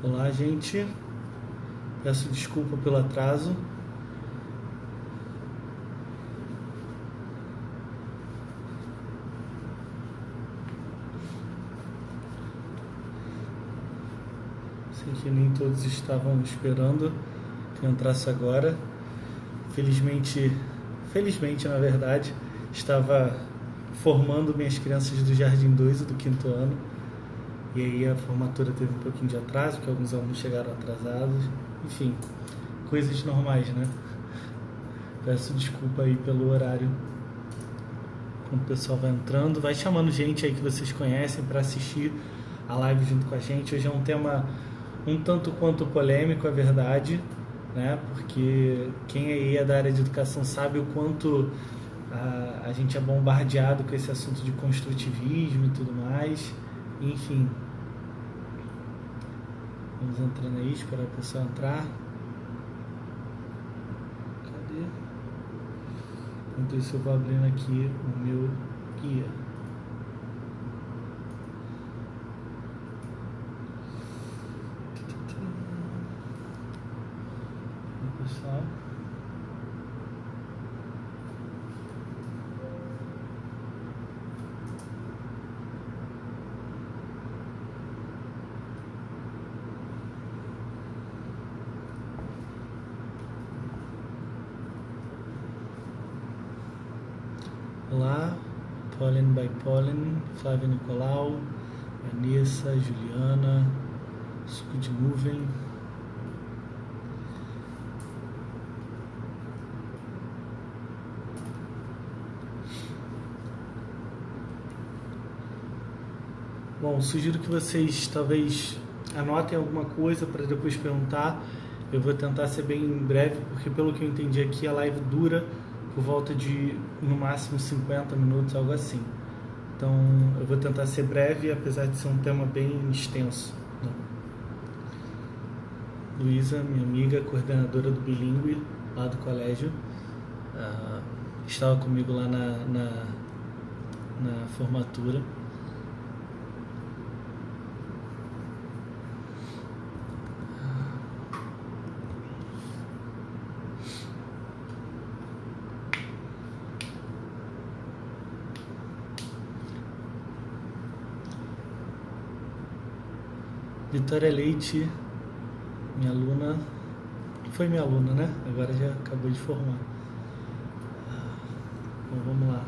Olá, gente. Peço desculpa pelo atraso. Sei que nem todos estavam esperando que eu entrasse agora. Felizmente, na verdade, estava formando minhas crianças do Jardim 2 e do 5º ano. E aí a formatura teve um pouquinho de atraso, porque alguns alunos chegaram atrasados. Enfim, coisas normais, né? Peço desculpa aí pelo horário. Quando o pessoal vai entrando, vai chamando gente aí que vocês conhecem para assistir a live junto com a gente. Hoje é um tema um tanto quanto polêmico, é verdade, né? Porque quem aí é da área de educação sabe o quanto a gente é bombardeado com esse assunto de construtivismo e tudo mais. Enfim, vamos entrando aí, esperar o pessoal entrar. Cadê? Enquanto isso eu vou abrindo aqui o meu guia. Pessoal. Olá, Pollen by Pollen, Flávia Nicolau, Vanessa, Juliana, Squid Moving. Bom, sugiro que vocês talvez anotem alguma coisa para depois perguntar. Eu vou tentar ser bem breve, porque pelo que eu entendi aqui, a live dura por volta de, no máximo, 50 minutos, algo assim. Então, eu vou tentar ser breve, apesar de ser um tema bem extenso. Luísa, minha amiga, coordenadora do Bilingue, lá do colégio, estava comigo lá na formatura. Vitória Leite, minha aluna, foi minha aluna, né? Agora já acabou de formar. Bom, vamos lá.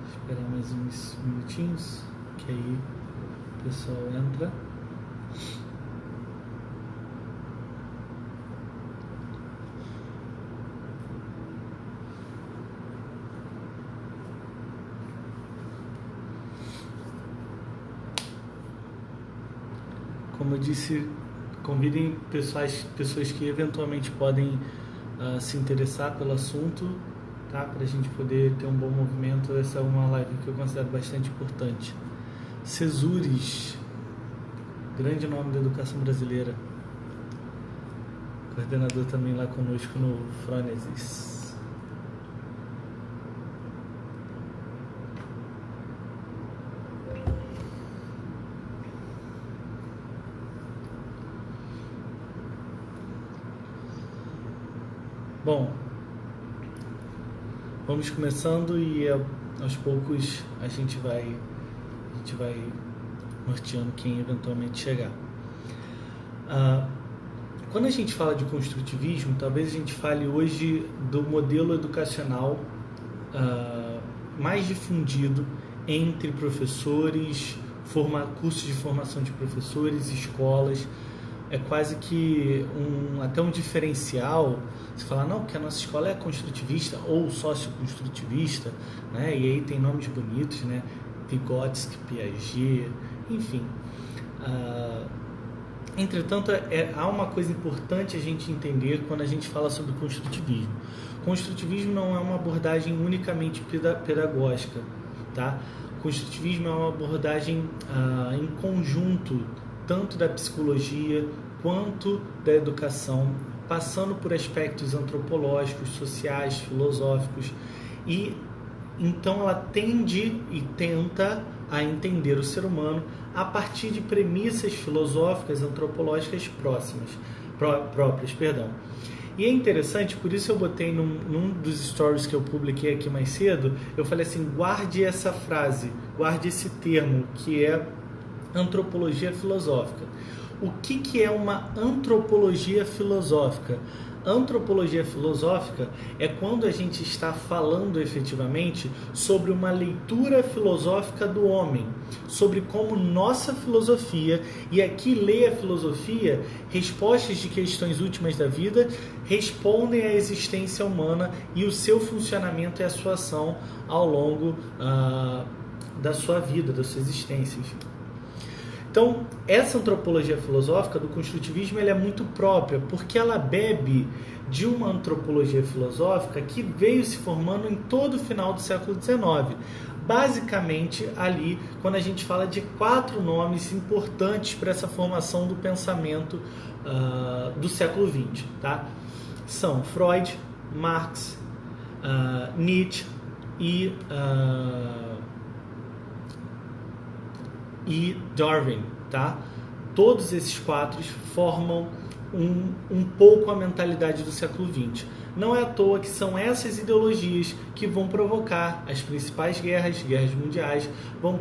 Esperar mais uns minutinhos, que aí o pessoal entra. Como eu disse, convidem pessoas que eventualmente podem se interessar pelo assunto, tá? Para a gente poder ter um bom movimento. Essa é uma live que eu considero bastante importante. Cesures, grande nome da educação brasileira, coordenador também lá conosco no Frônesis. Bom, vamos começando e aos poucos a gente vai norteando quem eventualmente chegar. Quando a gente fala de construtivismo, talvez a gente fale hoje do modelo educacional mais difundido entre professores, cursos de formação de professores, escolas. É quase que até um diferencial. Você fala, não, porque a nossa escola é construtivista ou socioconstrutivista, né? E aí tem nomes bonitos, né? Vygotsky, Piaget, enfim. Entretanto, há uma coisa importante a gente entender quando a gente fala sobre construtivismo. Construtivismo não é uma abordagem unicamente pedagógica, tá? Construtivismo é uma abordagem em conjunto, tanto da psicologia quanto da educação, passando por aspectos antropológicos, sociais, filosóficos, e então ela tende e tenta a entender o ser humano a partir de premissas filosóficas antropológicas próprias. E é interessante, por isso eu botei num dos stories que eu publiquei aqui mais cedo, eu falei assim, guarde essa frase, guarde esse termo, que é antropologia filosófica. O que é uma antropologia filosófica? Antropologia filosófica é quando a gente está falando efetivamente sobre uma leitura filosófica do homem, sobre como nossa filosofia, e aqui lê a filosofia, respostas de questões últimas da vida, respondem à existência humana e o seu funcionamento e a sua ação ao longo da sua vida, da sua existência, enfim. Então, essa antropologia filosófica do construtivismo ela é muito própria, porque ela bebe de uma antropologia filosófica que veio se formando em todo o final do século XIX. Basicamente, ali, quando a gente fala de 4 nomes importantes para essa formação do pensamento do século XX, tá? São Freud, Marx, Nietzsche e Darwin, tá? Todos esses 4 formam um pouco a mentalidade do século XX. Não é à toa que são essas ideologias que vão provocar as principais guerras mundiais, vão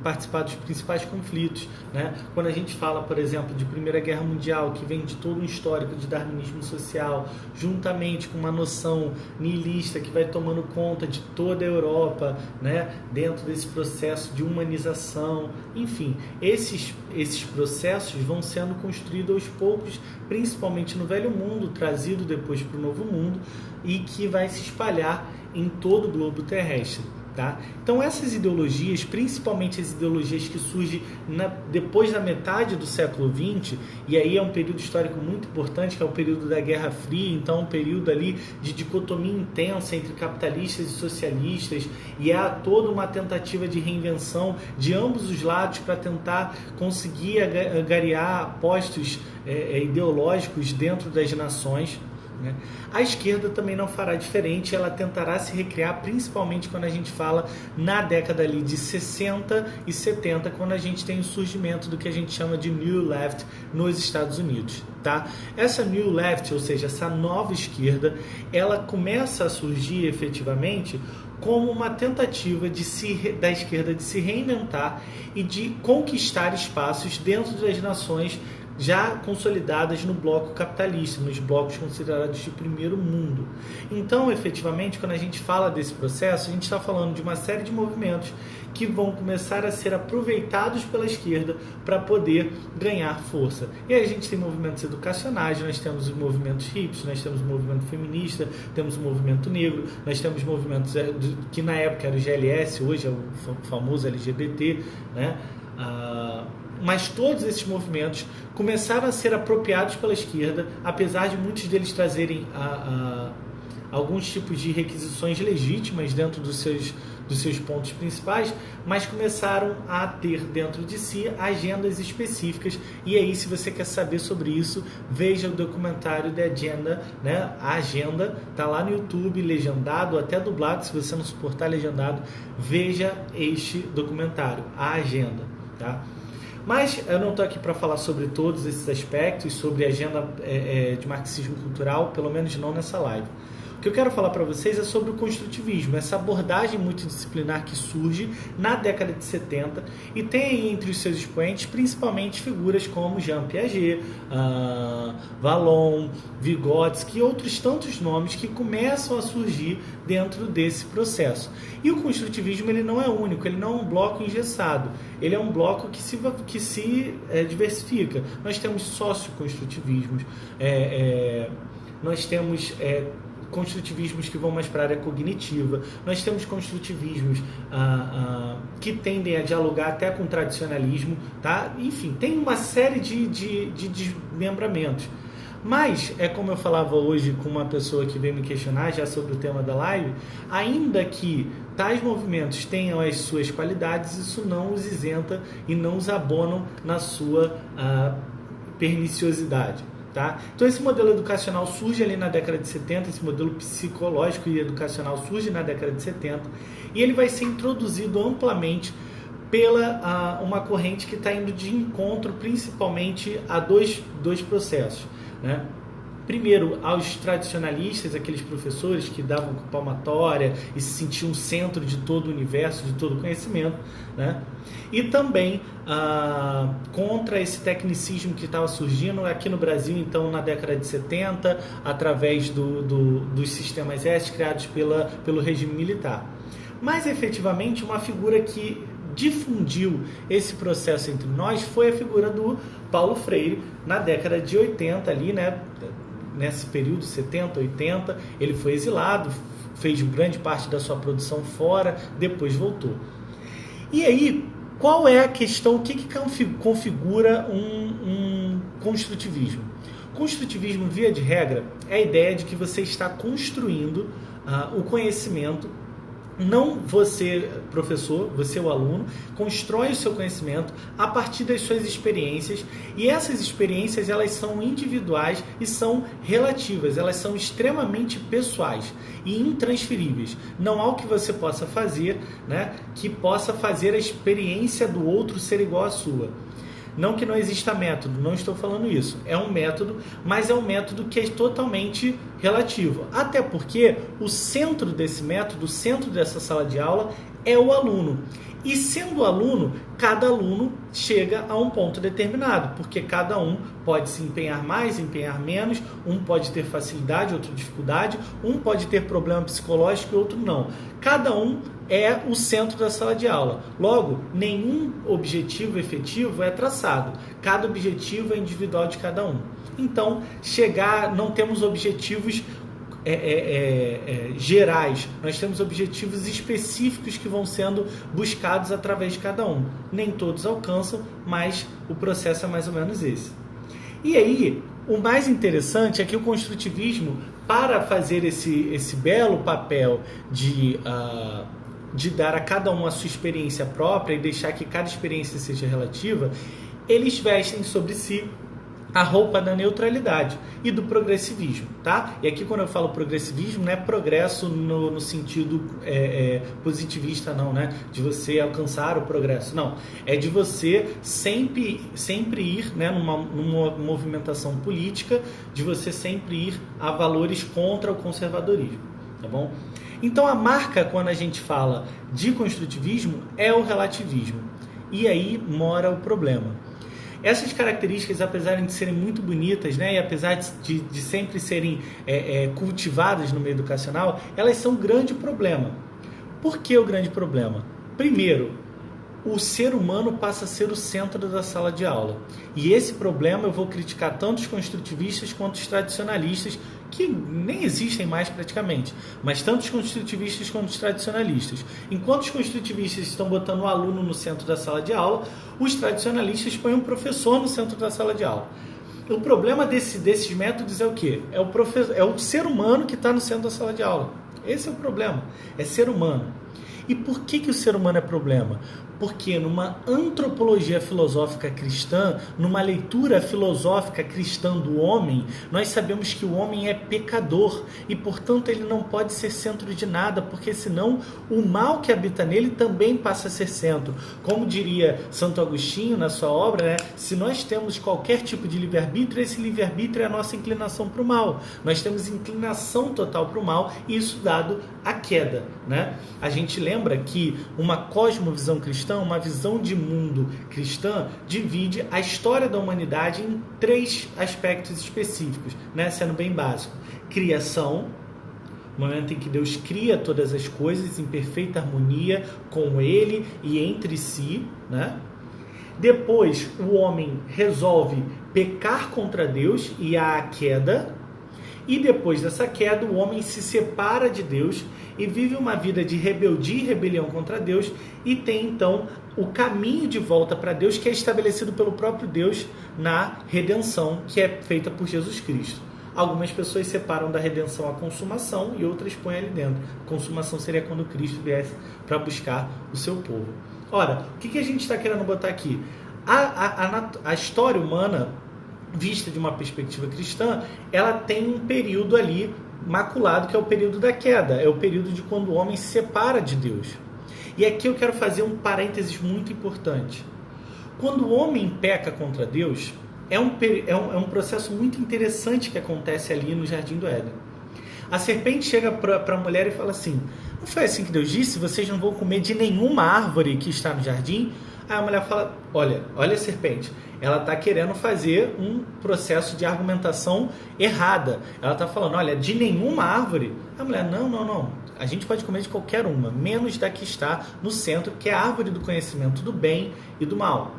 participar dos principais conflitos, né? Quando a gente fala, por exemplo, de Primeira Guerra Mundial, que vem de todo um histórico de darwinismo social, juntamente com uma noção nihilista que vai tomando conta de toda a Europa, né? Dentro desse processo de humanização, enfim, esses processos vão sendo construídos aos poucos, principalmente no Velho Mundo, trazido depois para o Novo Mundo, e que vai se espalhar em todo o globo terrestre. Tá? Então essas ideologias, principalmente as ideologias que surgem depois da metade do século XX, e aí é um período histórico muito importante, que é o período da Guerra Fria, então um período ali de dicotomia intensa entre capitalistas e socialistas, e há toda uma tentativa de reinvenção de ambos os lados para tentar conseguir agariar postos ideológicos dentro das nações. A esquerda também não fará diferente, ela tentará se recriar, principalmente quando a gente fala na década ali de 60 e 70, quando a gente tem o surgimento do que a gente chama de New Left nos Estados Unidos. Tá? Essa New Left, ou seja, essa nova esquerda, ela começa a surgir efetivamente como uma tentativa da esquerda de se reinventar e de conquistar espaços dentro das nações já consolidadas no bloco capitalista, nos blocos considerados de primeiro mundo. Então, efetivamente, quando a gente fala desse processo, a gente está falando de uma série de movimentos que vão começar a ser aproveitados pela esquerda para poder ganhar força. E aí a gente tem movimentos educacionais, nós temos os movimentos hippies, nós temos o movimento feminista, temos o movimento negro, nós temos movimentos que na época era o GLS, hoje é o famoso LGBT, né? Mas todos esses movimentos começaram a ser apropriados pela esquerda, apesar de muitos deles trazerem alguns tipos de requisições legítimas dentro dos seus pontos principais, mas começaram a ter dentro de si agendas específicas. E aí, se você quer saber sobre isso, veja o documentário The Agenda, né? A Agenda está lá no YouTube, legendado, até dublado. Se você não suportar legendado, veja este documentário, A Agenda, tá? Mas eu não estou aqui para falar sobre todos esses aspectos, sobre a agenda de marxismo cultural, pelo menos não nessa live. O que eu quero falar para vocês é sobre o construtivismo, essa abordagem multidisciplinar que surge na década de 70 e tem entre os seus expoentes principalmente figuras como Jean Piaget, Vallon, Vygotsky e outros tantos nomes que começam a surgir dentro desse processo. E o construtivismo ele não é único, ele não é um bloco engessado, ele é um bloco que se diversifica. Nós temos socioconstrutivismos, nós temos construtivismos que vão mais para a área cognitiva, nós temos construtivismos que tendem a dialogar até com o tradicionalismo, tá? Enfim, tem uma série de desmembramentos. Mas, como eu falava hoje com uma pessoa que veio me questionar já sobre o tema da live, ainda que tais movimentos tenham as suas qualidades, isso não os isenta e não os abonam na sua perniciosidade. Tá? Então esse modelo educacional surge ali na década de 70, esse modelo psicológico e educacional surge na década de 70, e ele vai ser introduzido amplamente pela uma corrente que está indo de encontro principalmente a dois processos, né? Primeiro, aos tradicionalistas, aqueles professores que davam com palmatória e se sentiam centro de todo o universo, de todo o conhecimento, né? E também contra esse tecnicismo que estava surgindo aqui no Brasil, então, na década de 70, através dos sistemas S criados pelo regime militar. Mas, efetivamente, uma figura que difundiu esse processo entre nós foi a figura do Paulo Freire, na década de 80, ali, né? Nesse período, 70, 80, ele foi exilado, fez grande parte da sua produção fora, depois voltou. E aí, qual é a questão, o que configura um construtivismo? Construtivismo, via de regra, é a ideia de que você está construindo o conhecimento. Não você, professor, você, o aluno, constrói o seu conhecimento a partir das suas experiências, e essas experiências, elas são individuais e são relativas, elas são extremamente pessoais e intransferíveis. Não há o que você possa fazer, né, que possa fazer a experiência do outro ser igual à sua. Não que não exista método, não estou falando isso. É um método, mas é um método que é totalmente relativo. Até porque o centro desse método, o centro dessa sala de aula é o aluno. E sendo aluno, cada aluno chega a um ponto determinado, porque cada um pode se empenhar mais, empenhar menos, um pode ter facilidade, outro dificuldade, um pode ter problema psicológico e outro não. Cada um é o centro da sala de aula. Logo, nenhum objetivo efetivo é traçado. Cada objetivo é individual de cada um. Então, não temos objetivos gerais, nós temos objetivos específicos que vão sendo buscados através de cada um. Nem todos alcançam, mas o processo é mais ou menos esse. E aí, o mais interessante é que o construtivismo, para fazer esse belo papel de dar a cada um a sua experiência própria e deixar que cada experiência seja relativa, eles vestem sobre si a roupa da neutralidade e do progressivismo, tá? E aqui, quando eu falo progressivismo, não é progresso no sentido positivista, não, né? De você alcançar o progresso, não. É de você sempre ir, né, numa movimentação política, de você sempre ir a valores contra o conservadorismo, tá bom? Então, a marca, quando a gente fala de construtivismo, é o relativismo. E aí mora o problema. Essas características, apesar de serem muito bonitas, né, e apesar de sempre serem cultivadas no meio educacional, elas são um grande problema. Por que o grande problema? Primeiro, o ser humano passa a ser o centro da sala de aula. E esse problema eu vou criticar tanto os construtivistas quanto os tradicionalistas, que nem existem mais praticamente, mas tanto os construtivistas quanto os tradicionalistas. Enquanto os construtivistas estão botando o aluno no centro da sala de aula, os tradicionalistas põem um professor no centro da sala de aula. O problema desses métodos é o quê? É o ser humano que está no centro da sala de aula. Esse é o problema, é ser humano. E por que o ser humano é problema? Porque numa antropologia filosófica cristã, numa leitura filosófica cristã do homem, nós sabemos que o homem é pecador e, portanto, ele não pode ser centro de nada, porque senão o mal que habita nele também passa a ser centro. Como diria Santo Agostinho na sua obra, né? Se nós temos qualquer tipo de livre-arbítrio, esse livre-arbítrio é a nossa inclinação para o mal. Nós temos inclinação total para o mal, e isso dado a queda, né? A gente lembra que uma cosmovisão cristã, uma visão de mundo cristã, divide a história da humanidade em 3 aspectos específicos, né? Sendo bem básico. Criação, o momento em que Deus cria todas as coisas em perfeita harmonia com Ele e entre si, né? Depois, o homem resolve pecar contra Deus e há a queda. E depois dessa queda, o homem se separa de Deus e vive uma vida de rebeldia e rebelião contra Deus, e tem então o caminho de volta para Deus, que é estabelecido pelo próprio Deus na redenção, que é feita por Jesus Cristo. Algumas pessoas separam da redenção a consumação e outras põem ali dentro. Consumação seria quando Cristo viesse para buscar o seu povo. Ora, o que a gente está querendo botar aqui? A história humana, vista de uma perspectiva cristã, ela tem um período ali maculado, que é o período da queda, é o período de quando o homem se separa de Deus. E aqui eu quero fazer um parênteses muito importante. Quando o homem peca contra Deus, é um processo muito interessante que acontece ali no Jardim do Éden. A serpente chega para a mulher e fala assim: não foi assim que Deus disse? Vocês não vão comer de nenhuma árvore que está no jardim? Aí a mulher fala: olha a serpente, ela está querendo fazer um processo de argumentação errada. Ela está falando: olha, de nenhuma árvore. A mulher: não. A gente pode comer de qualquer uma, menos da que está no centro, que é a árvore do conhecimento do bem e do mal.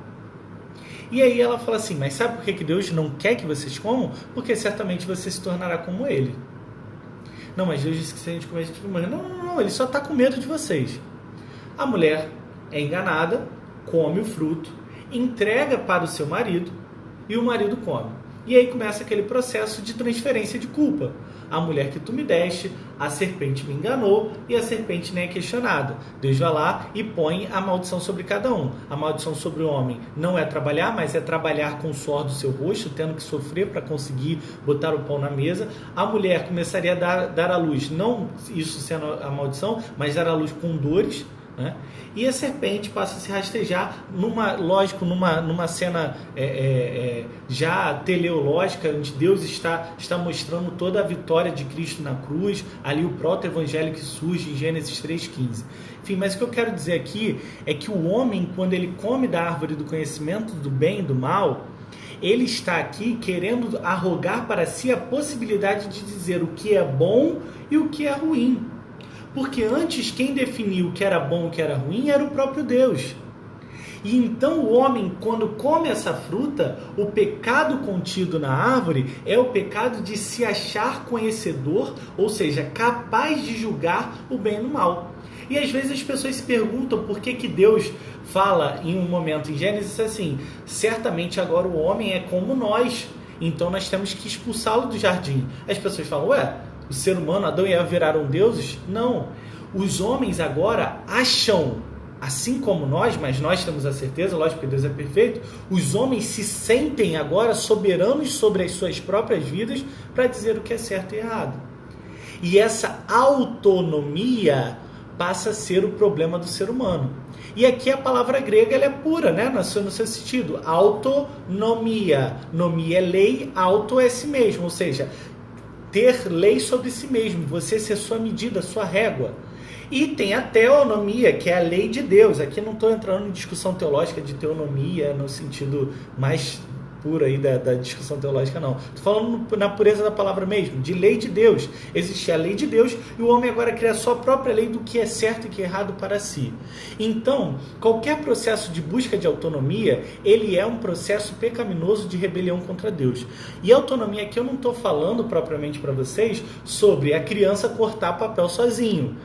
E aí ela fala assim: mas sabe por que Deus não quer que vocês comam? Porque certamente você se tornará como ele. Não, mas Deus disse que se a gente comer, a gente vai morrer. Não, ele só está com medo de vocês. A mulher é enganada, come o fruto, entrega para o seu marido e o marido come. E aí começa aquele processo de transferência de culpa. A mulher que tu me deste, a serpente me enganou e a serpente nem é questionada. Deus vai lá e põe a maldição sobre cada um. A maldição sobre o homem não é trabalhar, mas é trabalhar com o suor do seu rosto, tendo que sofrer para conseguir botar o pão na mesa. A mulher começaria a dar à luz, não isso sendo a maldição, mas dar à luz com dores, né? E a serpente passa a se rastejar numa cena já teleológica, onde Deus está mostrando toda a vitória de Cristo na cruz, ali o proto-evangelho que surge em Gênesis 3,15. Enfim, mas o que eu quero dizer aqui é que o homem, quando ele come da árvore do conhecimento do bem e do mal, ele está aqui querendo arrogar para si a possibilidade de dizer o que é bom e o que é ruim. Porque antes quem definiu o que era bom e o que era ruim era o próprio Deus. E então o homem, quando come essa fruta, o pecado contido na árvore é o pecado de se achar conhecedor, ou seja, capaz de julgar o bem e o mal. E às vezes as pessoas se perguntam por que Deus fala em um momento em Gênesis assim: certamente agora o homem é como nós, então nós temos que expulsá-lo do jardim. As pessoas falam: o ser humano, Adão e Eva viraram deuses? Não. Os homens agora acham, assim como nós, mas nós temos a certeza, lógico que Deus é perfeito, os homens se sentem agora soberanos sobre as suas próprias vidas para dizer o que é certo e errado. E essa autonomia passa a ser o problema do ser humano. E aqui a palavra grega ela é pura, né? no seu sentido. Autonomia. Nomia é lei, auto é si mesmo, ou seja, ter lei sobre si mesmo, você ser sua medida, sua régua. E tem a teonomia, que é a lei de Deus. Aqui não estou entrando em discussão teológica de teonomia no sentido mais puro aí da discussão teológica, não. Estou falando na pureza da palavra mesmo, de lei de Deus. Existe a lei de Deus e o homem agora cria a sua própria lei do que é certo e que é errado para si. Então, qualquer processo de busca de autonomia, ele é um processo pecaminoso de rebelião contra Deus. E autonomia aqui eu não estou falando propriamente para vocês sobre a criança cortar papel sozinho.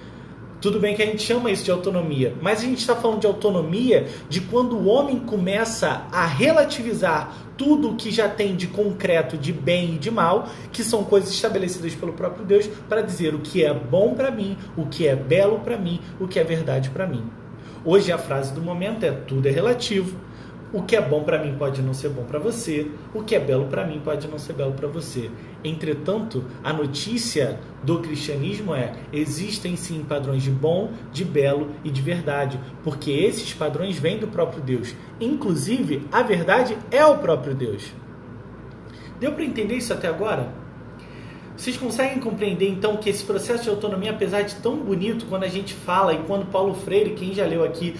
Tudo bem que a gente chama isso de autonomia, mas a gente está falando de autonomia de quando o homem começa a relativizar tudo o que já tem de concreto, de bem e de mal, que são coisas estabelecidas pelo próprio Deus, para dizer o que é bom para mim, o que é belo para mim, o que é verdade para mim. Hoje a frase do momento é: tudo é relativo. O que é bom para mim pode não ser bom para você. O que é belo para mim pode não ser belo para você. Entretanto, a notícia do cristianismo é: existem sim padrões de bom, de belo e de verdade. Porque esses padrões vêm do próprio Deus. Inclusive, a verdade é o próprio Deus. Deu para entender isso até agora? Vocês conseguem compreender, então, que esse processo de autonomia, apesar de tão bonito, quando a gente fala, e quando Paulo Freire, quem já leu aqui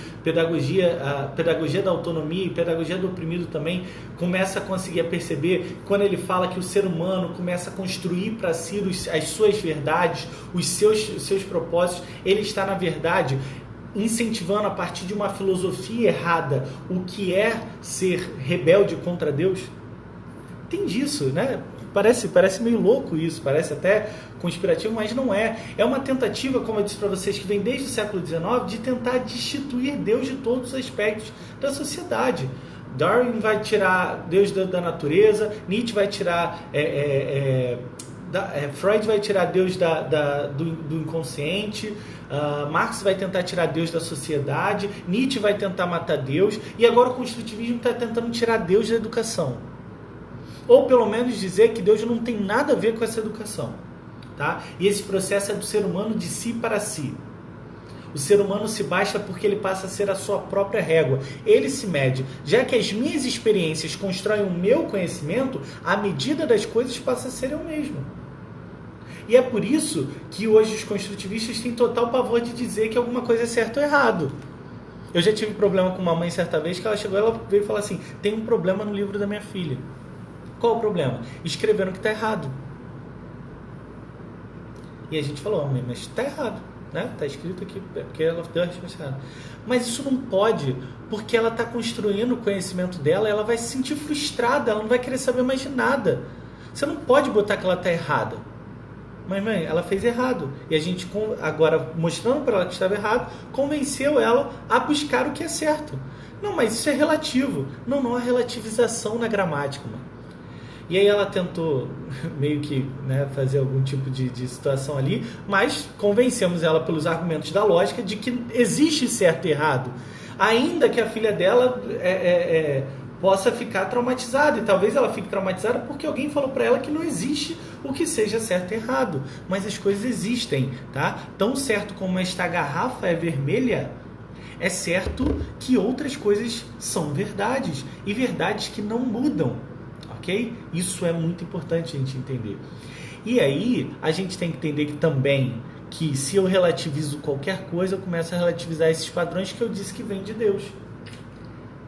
a Pedagogia da Autonomia e Pedagogia do Oprimido também, começa a conseguir perceber, quando ele fala que o ser humano começa a construir para si as suas verdades, os seus propósitos, ele está, na verdade, incentivando a partir de uma filosofia errada o que é ser rebelde contra Deus. Tem disso, né? Parece meio louco isso, parece até conspirativo, mas não é. É uma tentativa, como eu disse para vocês, que vem desde o século XIX, de tentar destituir Deus de todos os aspectos da sociedade. Darwin vai tirar Deus da natureza, Nietzsche vai tirar... Freud vai tirar Deus do inconsciente, Marx vai tentar tirar Deus da sociedade, Nietzsche vai tentar matar Deus, e agora o construtivismo está tentando tirar Deus da educação. Ou pelo menos dizer que Deus não tem nada a ver com essa educação. Tá? E esse processo é do ser humano de si para si. O ser humano se basta porque ele passa a ser a sua própria régua. Ele se mede. Já que as minhas experiências constroem o meu conhecimento, a medida das coisas passa a ser eu mesmo. E é por isso que hoje os construtivistas têm total pavor de dizer que alguma coisa é certo ou errado. Eu já tive problema com uma mãe certa vez que ela chegou, ela veio falar assim, tem um problema no livro da minha filha. Qual o problema? Escreveram que está errado. E a gente falou, mãe, mas está errado. Né? Tá escrito aqui, porque ela deu a resposta errada. Mas isso não pode, porque ela está construindo o conhecimento dela, ela vai se sentir frustrada, ela não vai querer saber mais de nada. Você não pode botar que ela está errada. Mas, mãe, ela fez errado. E a gente, agora, mostrando para ela que estava errado, convenceu ela a buscar o que é certo. Não, mas isso é relativo. Não há relativização na gramática, mano. E aí ela tentou meio que, né, fazer algum tipo de situação ali, mas convencemos ela pelos argumentos da lógica de que existe certo e errado. Ainda que a filha dela possa ficar traumatizada, e talvez ela fique traumatizada porque alguém falou para ela que não existe o que seja certo e errado, mas as coisas existem, tá? Tão certo como esta garrafa é vermelha, é certo que outras coisas são verdades, e verdades que não mudam. Okay? Isso é muito importante a gente entender. E aí, a gente tem que entender que também, que se eu relativizo qualquer coisa, eu começo a relativizar esses padrões que eu disse que vem de Deus.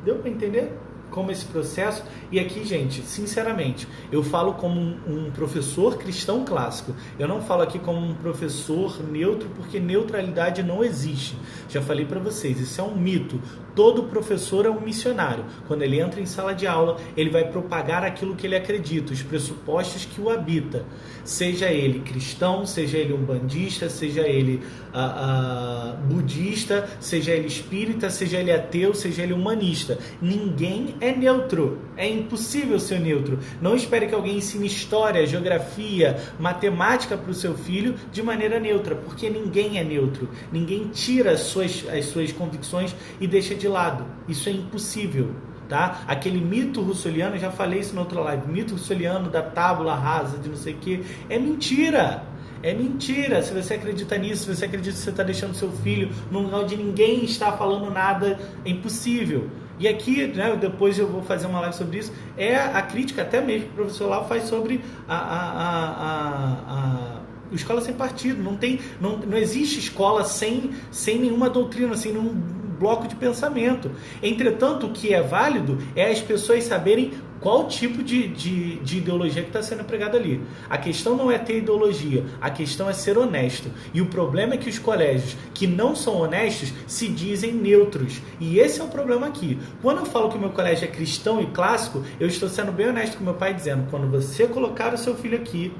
Deu para entender como esse processo? E aqui, gente, sinceramente, eu falo como um professor cristão clássico. Eu não falo aqui como um professor neutro, porque neutralidade não existe. Já falei para vocês, isso é um mito. Todo professor é um missionário. Quando ele entra em sala de aula, ele vai propagar aquilo que ele acredita, os pressupostos que o habita. Seja ele cristão, seja ele umbandista, seja ele budista, seja ele espírita, seja ele ateu, seja ele humanista. Ninguém é neutro. É impossível ser neutro. Não espere que alguém ensine história, geografia, matemática para o seu filho de maneira neutra, porque ninguém é neutro. Ninguém tira as suas convicções e deixa de lado. Isso é impossível. Tá? Aquele mito russeliano, eu já falei isso na outra live, mito russeliano da tábula rasa, de não sei o que, é mentira. É mentira. Se você acredita nisso, se você acredita que você está deixando seu filho num lugar onde ninguém está falando nada, é impossível. E aqui, né, depois eu vou fazer uma live sobre isso, é a crítica até mesmo que o professor lá faz sobre a escola sem partido. Não existe escola sem nenhuma doutrina, sem nenhum bloco de pensamento. Entretanto, o que é válido é as pessoas saberem qual tipo de ideologia que está sendo pregada ali. A questão não é ter ideologia, a questão é ser honesto. E o problema é que os colégios que não são honestos se dizem neutros. E esse é o problema aqui. Quando eu falo que o meu colégio é cristão e clássico, eu estou sendo bem honesto com meu pai, dizendo, quando você colocar o seu filho aqui,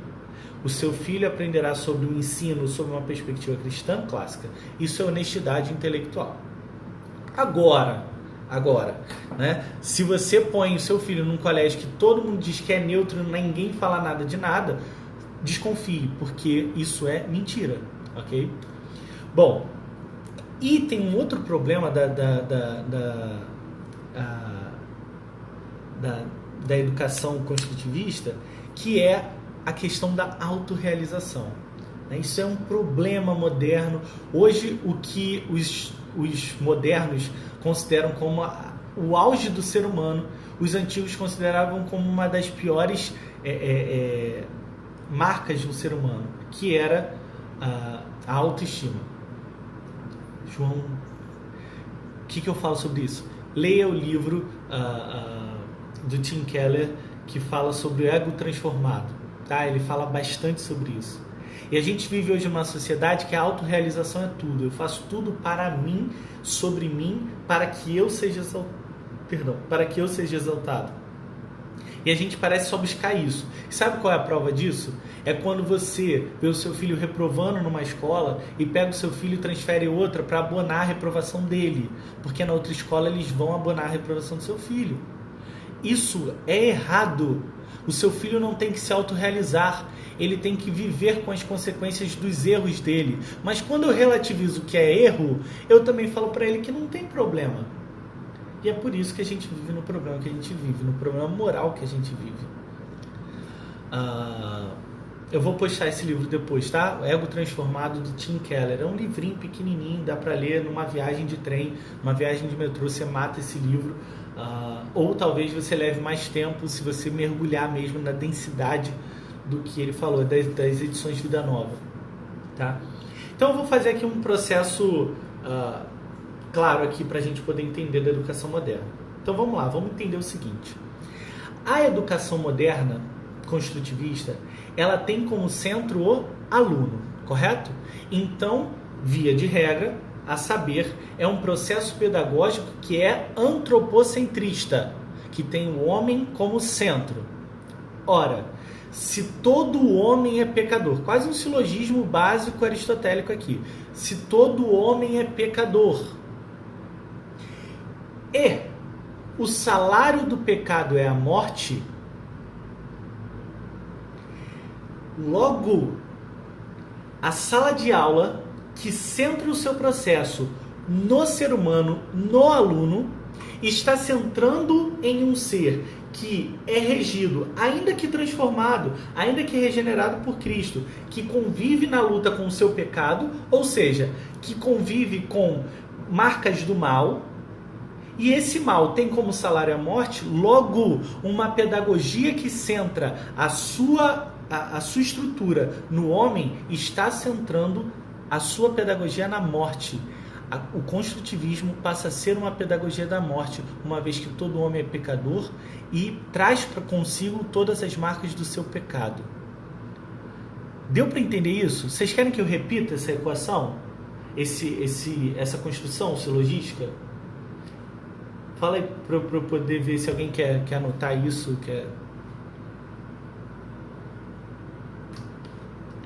o seu filho aprenderá sobre o ensino, sobre uma perspectiva cristã clássica. Isso é honestidade intelectual. Agora, né? Se você põe o seu filho num colégio que todo mundo diz que é neutro, ninguém fala nada de nada, desconfie, porque isso é mentira, ok? Bom, e tem um outro problema da educação construtivista, que é a questão da autorrealização. Isso é um problema moderno. Hoje, o que os modernos consideram como o auge do ser humano, os antigos consideravam como uma das piores marcas do ser humano, que era a autoestima. João, o que eu falo sobre isso? Leia o livro do Tim Keller, que fala sobre o ego transformado. Tá? Ele fala bastante sobre isso. E a gente vive hoje numa sociedade que a autorrealização é tudo. Eu faço tudo para mim, sobre mim, para que eu seja exaltado. E a gente parece só buscar isso. E sabe qual é a prova disso? É quando você vê o seu filho reprovando numa escola e pega o seu filho e transfere outra para abonar a reprovação dele. Porque na outra escola eles vão abonar a reprovação do seu filho. Isso é errado. O seu filho não tem que se autorrealizar. Ele tem que viver com as consequências dos erros dele. Mas quando eu relativizo o que é erro, eu também falo para ele que não tem problema. E é por isso que a gente vive no problema que a gente vive, no problema moral que a gente vive. Eu vou postar esse livro depois, tá? O Ego Transformado, do Tim Keller. É um livrinho pequenininho, dá para ler numa viagem de trem, uma viagem de metrô, você mata esse livro. Ou talvez você leve mais tempo se você mergulhar mesmo na densidade do que ele falou, das edições Vida Nova, tá? Então eu vou fazer aqui um processo claro aqui para a gente poder entender da educação moderna. Então vamos lá, vamos entender o seguinte. A educação moderna construtivista, ela tem como centro o aluno, correto? Então, via de regra, a saber, é um processo pedagógico que é antropocentrista, que tem o homem como centro. Ora, se todo homem é pecador, quase um silogismo básico aristotélico aqui, se todo homem é pecador, e o salário do pecado é a morte, logo, a sala de aula que centra o seu processo no ser humano, no aluno, está centrando em um ser que é regido, ainda que transformado, ainda que regenerado por Cristo, que convive na luta com o seu pecado, ou seja, que convive com marcas do mal, e esse mal tem como salário a morte. Logo, uma pedagogia que centra a sua estrutura no homem está centrando a sua pedagogia na morte. O construtivismo passa a ser uma pedagogia da morte, uma vez que todo homem é pecador e traz consigo todas as marcas do seu pecado. Deu para entender isso? Vocês querem que eu repita essa equação? Essa construção silogística? Fala aí para eu poder ver se alguém quer anotar isso.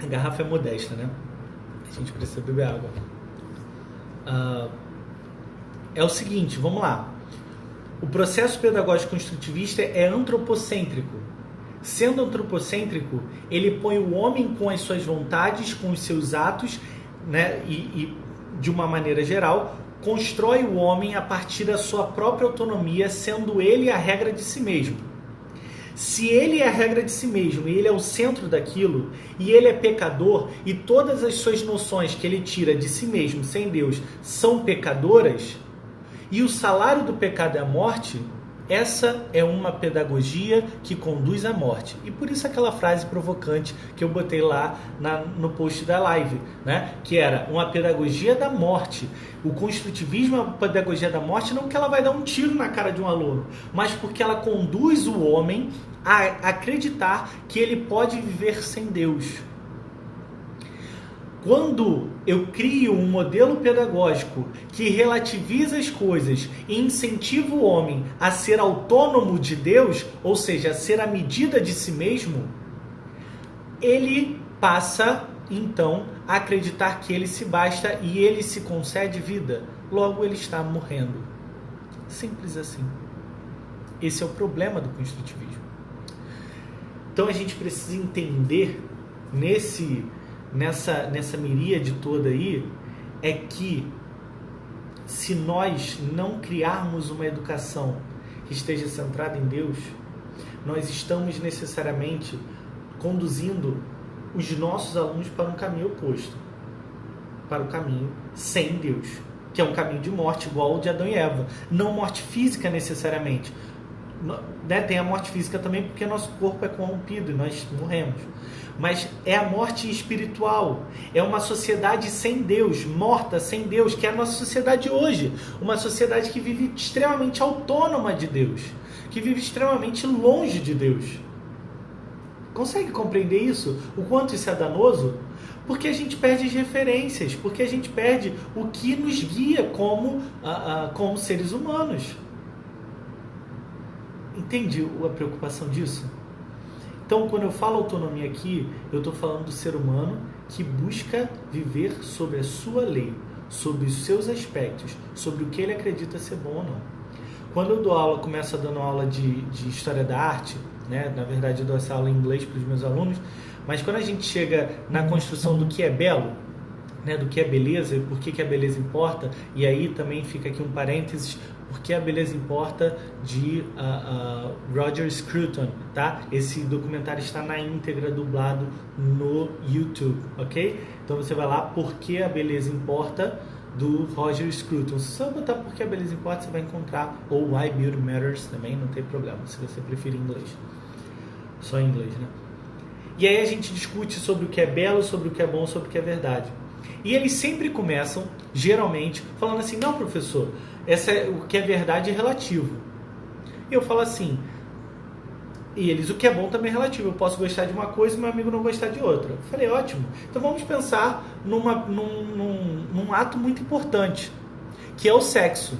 A garrafa é modesta, né? A gente precisa beber água. É o seguinte, vamos lá. O processo pedagógico construtivista é antropocêntrico. Sendo antropocêntrico, ele põe o homem com as suas vontades, com os seus atos, né? E de uma maneira geral, constrói o homem a partir da sua própria autonomia, sendo ele a regra de si mesmo. Se ele é a regra de si mesmo e ele é o centro daquilo, e ele é pecador, e todas as suas noções que ele tira de si mesmo, sem Deus, são pecadoras, e o salário do pecado é a morte, essa é uma pedagogia que conduz à morte. E por isso aquela frase provocante que eu botei lá no post da live, né? Que era uma pedagogia da morte. O construtivismo é uma pedagogia da morte, não que ela vai dar um tiro na cara de um aluno, mas porque ela conduz o homem a acreditar que ele pode viver sem Deus. Quando eu crio um modelo pedagógico que relativiza as coisas e incentiva o homem a ser autônomo de Deus, ou seja, a ser a medida de si mesmo, ele passa, então, a acreditar que ele se basta e ele se concede vida. Logo, ele está morrendo. Simples assim. Esse é o problema do construtivismo. Então, a gente precisa entender nessa miríade toda aí, é que se nós não criarmos uma educação que esteja centrada em Deus, nós estamos necessariamente conduzindo os nossos alunos para um caminho oposto, para o caminho sem Deus, que é um caminho de morte igual ao de Adão e Eva. Não morte física necessariamente, né? Tem a morte física também, porque nosso corpo é corrompido e nós morremos. Mas é a morte espiritual. É uma sociedade sem Deus, morta sem Deus, que é a nossa sociedade hoje. Uma sociedade que vive extremamente autônoma de Deus, que vive extremamente longe de Deus. Consegue compreender isso? O quanto isso é danoso? Porque a gente perde as referências, porque a gente perde o que nos guia como seres humanos. Entende a preocupação disso? Então, quando eu falo autonomia aqui, eu estou falando do ser humano que busca viver sobre a sua lei, sobre os seus aspectos, sobre o que ele acredita ser bom ou não. Quando eu dou aula, começo dando aula de História da Arte, né? Na verdade eu dou essa aula em inglês para os meus alunos, mas quando a gente chega na construção do que é belo, né? Do que é beleza e por que a beleza importa, e aí também fica aqui um parênteses Porque a Beleza Importa, de Roger Scruton, tá? Esse documentário está na íntegra dublado no YouTube, ok? Então você vai lá, Porque a Beleza Importa, do Roger Scruton. Se você botar Porque a Beleza Importa, você vai encontrar, ou Why Beauty Matters também, não tem problema, se você preferir inglês. Só em inglês, né? E aí a gente discute sobre o que é belo, sobre o que é bom, sobre o que é verdade. E eles sempre começam, geralmente, falando assim, não, professor, o que é verdade é relativo. E eu falo assim, e eles, o que é bom também é relativo. Eu posso gostar de uma coisa e meu amigo não gostar de outra. Eu falei, ótimo. Então vamos pensar num ato muito importante, que é o sexo.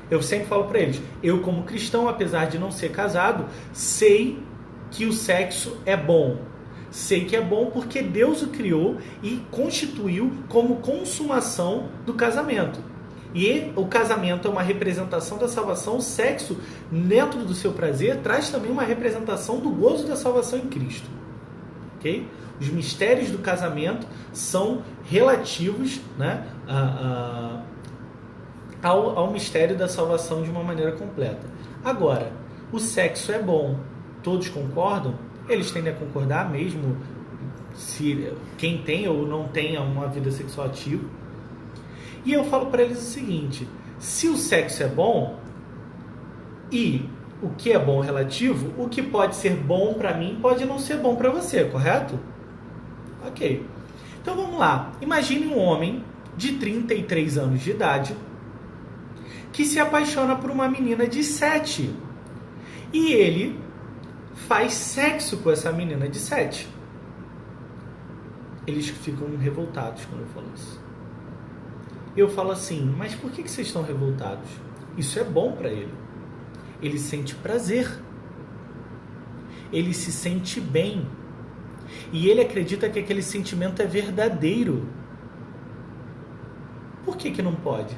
Eu sempre falo para eles, eu como cristão, apesar de não ser casado, sei que o sexo é bom. Sei que é bom porque Deus o criou e constituiu como consumação do casamento. E o casamento é uma representação da salvação. O sexo, dentro do seu prazer, traz também uma representação do gozo da salvação em Cristo. Okay? Os mistérios do casamento são relativos, né, ao mistério da salvação de uma maneira completa. Agora, o sexo é bom. Todos concordam? Eles tendem a concordar mesmo se quem tem ou não tenha uma vida sexual ativa. E eu falo para eles o seguinte, se o sexo é bom e o que é bom é relativo, o que pode ser bom para mim pode não ser bom para você, correto? Ok. Então vamos lá. Imagine um homem de 33 anos de idade que se apaixona por uma menina de 7. E ele faz sexo com essa menina de 7. Eles ficam revoltados quando eu falo isso. Eu falo assim, mas por que vocês estão revoltados? Isso é bom para ele. Ele sente prazer. Ele se sente bem. E ele acredita que aquele sentimento é verdadeiro. Por que não pode?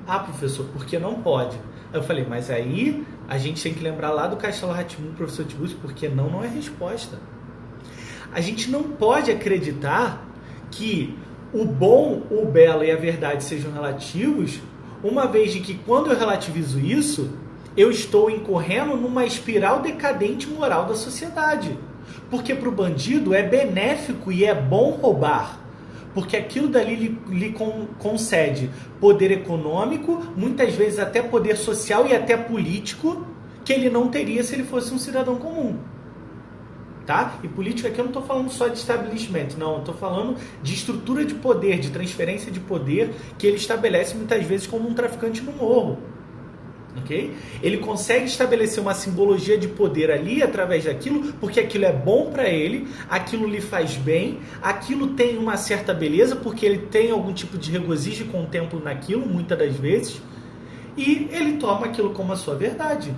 Ah, professor, porque não pode? Eu falei, mas aí a gente tem que lembrar lá do Castelo Rá-Tim-Bum, professor Tiburcio, porque não é resposta. A gente não pode acreditar que o bom, o belo e a verdade sejam relativos, uma vez de que quando eu relativizo isso, eu estou incorrendo numa espiral decadente moral da sociedade. Porque para o bandido é benéfico e é bom roubar. Porque aquilo dali lhe concede poder econômico, muitas vezes até poder social e até político, que ele não teria se ele fosse um cidadão comum. Tá? E política aqui eu não estou falando só de establishment, não, eu estou falando de estrutura de poder, de transferência de poder que ele estabelece muitas vezes como um traficante no morro. Okay? Ele consegue estabelecer uma simbologia de poder ali através daquilo, porque aquilo é bom para ele, aquilo lhe faz bem, aquilo tem uma certa beleza, porque ele tem algum tipo de regozijo e contemplo naquilo, muitas das vezes, e ele toma aquilo como a sua verdade.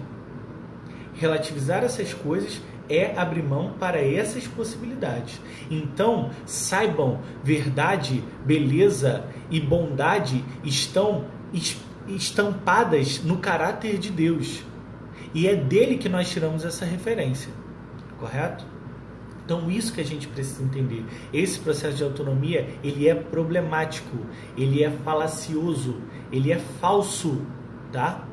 Relativizar essas coisas é abrir mão para essas possibilidades. Então, saibam, verdade, beleza e bondade estão estampadas no caráter de Deus. E é dele que nós tiramos essa referência. Correto? Então, isso que a gente precisa entender. Esse processo de autonomia, ele é problemático, ele é falacioso, ele é falso, tá?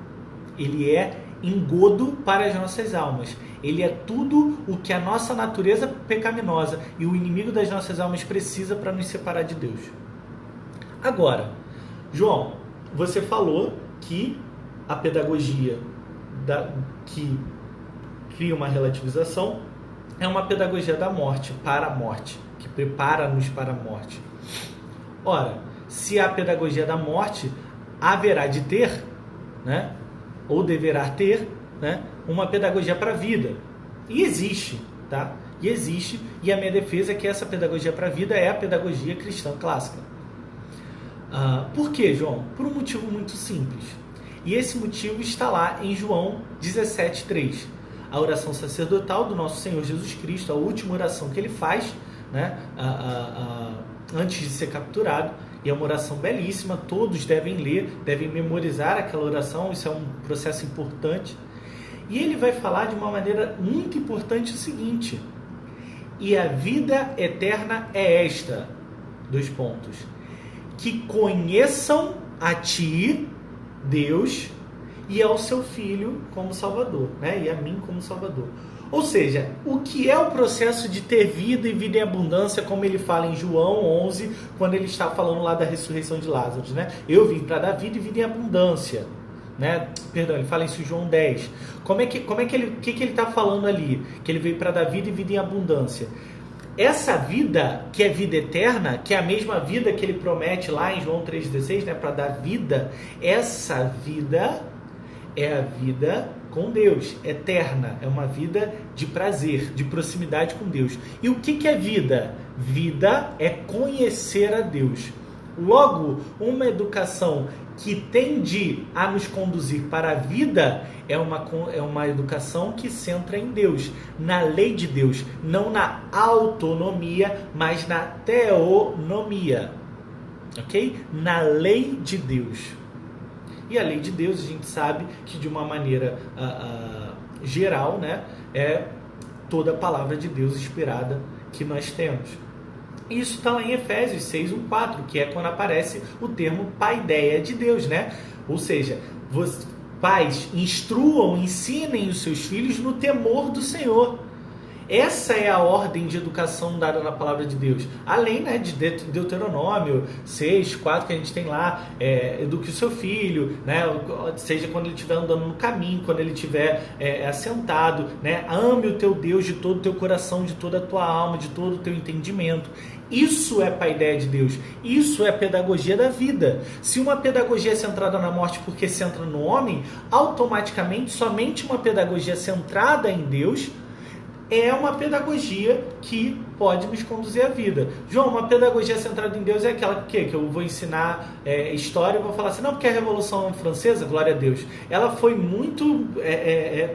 Ele é engodo para as nossas almas. Ele é tudo o que a nossa natureza pecaminosa e o inimigo das nossas almas precisa para nos separar de Deus. Agora, João, você falou que a pedagogia que cria uma relativização é uma pedagogia da morte, para a morte, que prepara-nos para a morte. Ora, se há pedagogia da morte, haverá de ter, né, ou deverá ter, né, uma pedagogia para a vida. E existe, tá? E existe, e a minha defesa é que essa pedagogia para a vida é a pedagogia cristã clássica. Por quê, João? Por um motivo muito simples. E esse motivo está lá em João 17,3. A oração sacerdotal do nosso Senhor Jesus Cristo, a última oração que ele faz, né, antes de ser capturado. E é uma oração belíssima, todos devem ler, devem memorizar aquela oração, isso é um processo importante. E ele vai falar de uma maneira muito importante o seguinte: e a vida eterna é esta, que conheçam a ti, Deus, e ao seu Filho como Salvador, né? E a mim como Salvador. Ou seja, o que é o processo de ter vida e vida em abundância, como ele fala em João 11, quando ele está falando lá da ressurreição de Lázaro, né? Eu vim para dar vida e vida em abundância, né? Perdão, ele fala isso em João 10. O que ele está falando ali? Que ele veio para dar vida e vida em abundância. Essa vida, que é vida eterna, que é a mesma vida que ele promete lá em João 3,16, né? Para dar vida, essa vida é a vida com Deus, eterna, é uma vida de prazer, de proximidade com Deus. E o que é vida? Vida é conhecer a Deus. Logo, uma educação que tende a nos conduzir para a vida é uma educação que centra em Deus, na lei de Deus, não na autonomia, mas na teonomia, ok? Na lei de Deus. E a lei de Deus, a gente sabe que de uma maneira geral, né, é toda a palavra de Deus inspirada que nós temos. Isso está lá em Efésios 6:1-4, que é quando aparece o termo paideia de Deus, né? Ou seja, pais instruam, ensinem os seus filhos no temor do Senhor. Essa é a ordem de educação dada na palavra de Deus. Além, né, de Deuteronômio 6:4, que a gente tem lá, eduque o seu filho, né, seja quando ele estiver andando no caminho, quando ele estiver assentado, né, ame o teu Deus de todo o teu coração, de toda a tua alma, de todo o teu entendimento. Isso é paideia de Deus. Isso é a pedagogia da vida. Se uma pedagogia é centrada na morte porque centra no homem, automaticamente somente uma pedagogia centrada em Deus é uma pedagogia que pode nos conduzir à vida. João, uma pedagogia centrada em Deus é aquela que eu vou ensinar história e vou falar assim, não, porque a Revolução Francesa, glória a Deus, ela foi muito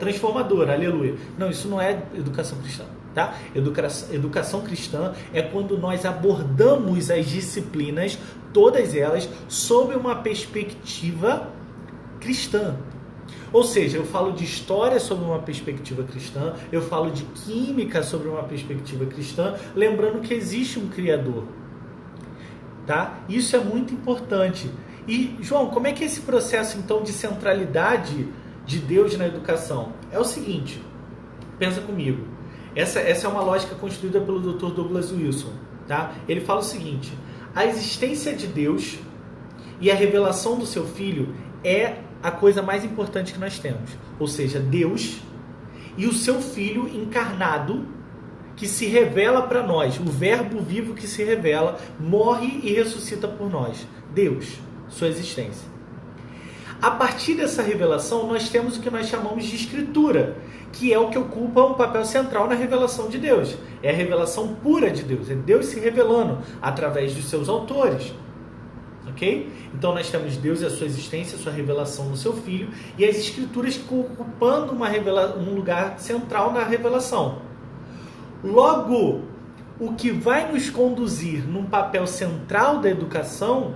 transformadora, aleluia. Não, isso não é educação cristã. Tá? Educação cristã é quando nós abordamos as disciplinas, todas elas, sob uma perspectiva cristã. Ou seja, eu falo de história sobre uma perspectiva cristã, eu falo de química sobre uma perspectiva cristã, lembrando que existe um Criador. Tá? Isso é muito importante. E, João, como é que é esse processo, então, de centralidade de Deus na educação? É o seguinte, pensa comigo. Essa é uma lógica construída pelo Dr. Douglas Wilson. Tá? Ele fala o seguinte, a existência de Deus e a revelação do seu Filho é a coisa mais importante que nós temos. Ou seja, Deus e o seu Filho encarnado que se revela para nós. O verbo vivo que se revela, morre e ressuscita por nós. Deus, sua existência. A partir dessa revelação, nós temos o que nós chamamos de escritura, que é o que ocupa um papel central na revelação de Deus. É a revelação pura de Deus. É Deus se revelando através dos seus autores. Ok? Então nós temos Deus e a sua existência, a sua revelação no seu Filho, e as Escrituras ocupando um lugar central na revelação. Logo, o que vai nos conduzir num papel central da educação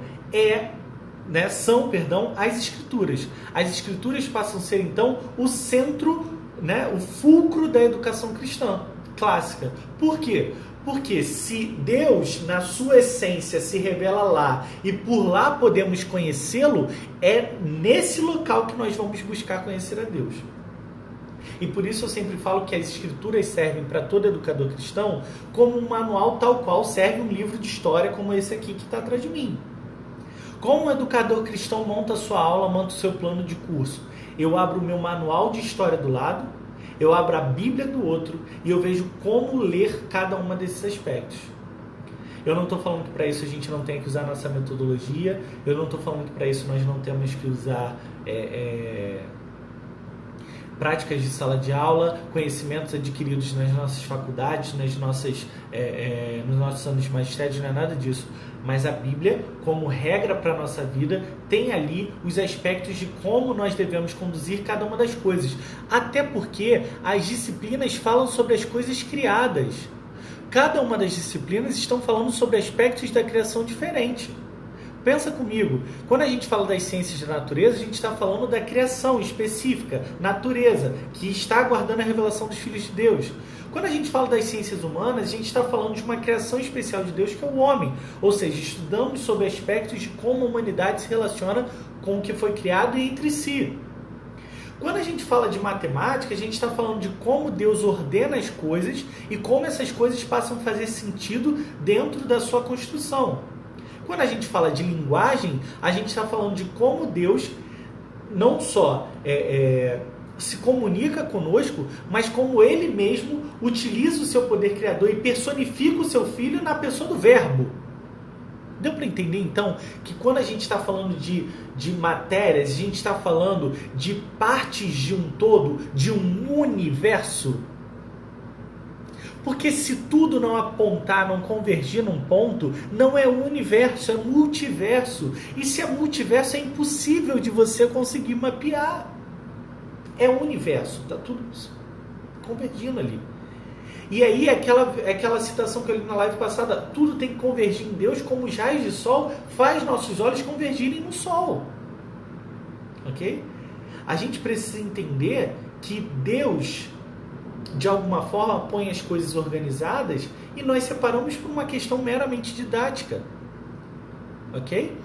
são as Escrituras. As Escrituras passam a ser, então, o centro, né, o fulcro da educação cristã clássica. Por quê? Porque se Deus, na sua essência, se revela lá e por lá podemos conhecê-lo, é nesse local que nós vamos buscar conhecer a Deus. E por isso eu sempre falo que as Escrituras servem para todo educador cristão como um manual tal qual serve um livro de história como esse aqui que está atrás de mim. Como um educador cristão monta a sua aula, monta o seu plano de curso? Eu abro o meu manual de história do lado, eu abro a Bíblia do outro e eu vejo como ler cada uma desses aspectos. Eu não estou falando que para isso a gente não tem que usar nossa metodologia, eu não estou falando que para isso nós não temos que usar práticas de sala de aula, conhecimentos adquiridos nas nossas faculdades, nos nossos anos de magistério, não é nada disso. Mas a Bíblia, como regra para a nossa vida, tem ali os aspectos de como nós devemos conduzir cada uma das coisas. Até porque as disciplinas falam sobre as coisas criadas. Cada uma das disciplinas estão falando sobre aspectos da criação diferente. Pensa comigo, quando a gente fala das ciências da natureza, a gente está falando da criação específica, natureza, que está aguardando a revelação dos filhos de Deus. Quando a gente fala das ciências humanas, a gente está falando de uma criação especial de Deus, que é o homem. Ou seja, estudamos sobre aspectos de como a humanidade se relaciona com o que foi criado e entre si. Quando a gente fala de matemática, a gente está falando de como Deus ordena as coisas e como essas coisas passam a fazer sentido dentro da sua construção. Quando a gente fala de linguagem, a gente está falando de como Deus não só se comunica conosco, mas como Ele mesmo utiliza o seu poder criador e personifica o seu Filho na pessoa do Verbo. Deu para entender, então, que quando a gente está falando de matérias, a gente está falando de partes de um todo, de um universo? Porque se tudo não apontar, não convergir num ponto, não é universo, é multiverso. E se é multiverso, é impossível de você conseguir mapear. É universo, está tudo convergindo ali. E aí, aquela citação que eu li na live passada, tudo tem que convergir em Deus, como os raios de sol faz nossos olhos convergirem no sol. Ok? A gente precisa entender que Deus, de alguma forma, põe as coisas organizadas e nós separamos por uma questão meramente didática. Ok?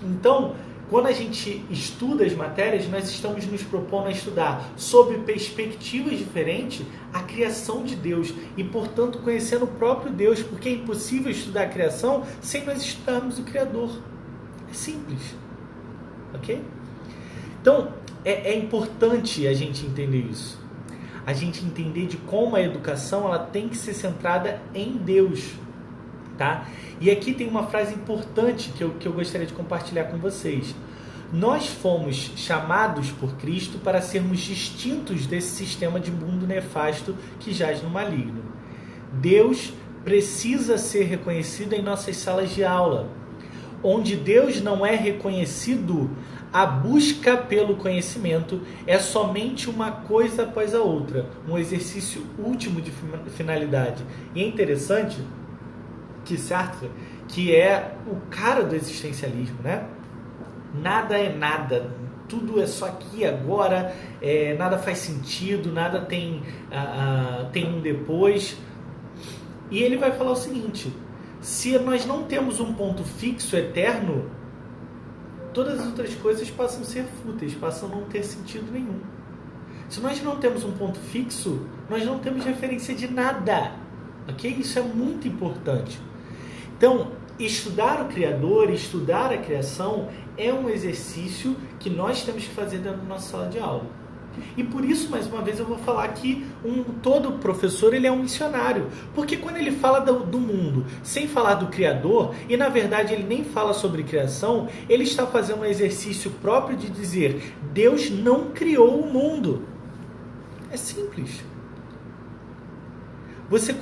Então, quando a gente estuda as matérias, nós estamos nos propondo a estudar, sob perspectivas diferentes, a criação de Deus e, portanto, conhecendo o próprio Deus, porque é impossível estudar a criação sem nós estudarmos o Criador. É simples. Ok? Então, é importante a gente entender isso. A gente entender de como a educação ela tem que ser centrada em Deus. Tá? E aqui tem uma frase importante que eu gostaria de compartilhar com vocês. Nós fomos chamados por Cristo para sermos distintos desse sistema de mundo nefasto que jaz no maligno. Deus precisa ser reconhecido em nossas salas de aula. Onde Deus não é reconhecido, a busca pelo conhecimento é somente uma coisa após a outra, um exercício último de finalidade. E é interessante que Sartre, que é o cara do existencialismo, né? Nada é nada, tudo é só aqui agora, nada faz sentido, nada tem um depois. E ele vai falar o seguinte: se nós não temos um ponto fixo, eterno, todas as outras coisas passam a ser fúteis, passam a não ter sentido nenhum. Se nós não temos um ponto fixo, nós não temos referência de nada. Ok? Isso é muito importante. Então, estudar o Criador, estudar a criação é um exercício que nós temos que fazer dentro da nossa sala de aula. E por isso, mais uma vez, eu vou falar que todo professor ele é um missionário. Porque quando ele fala do mundo sem falar do Criador, e na verdade ele nem fala sobre criação, ele está fazendo um exercício próprio de dizer: Deus não criou o mundo. É simples. Você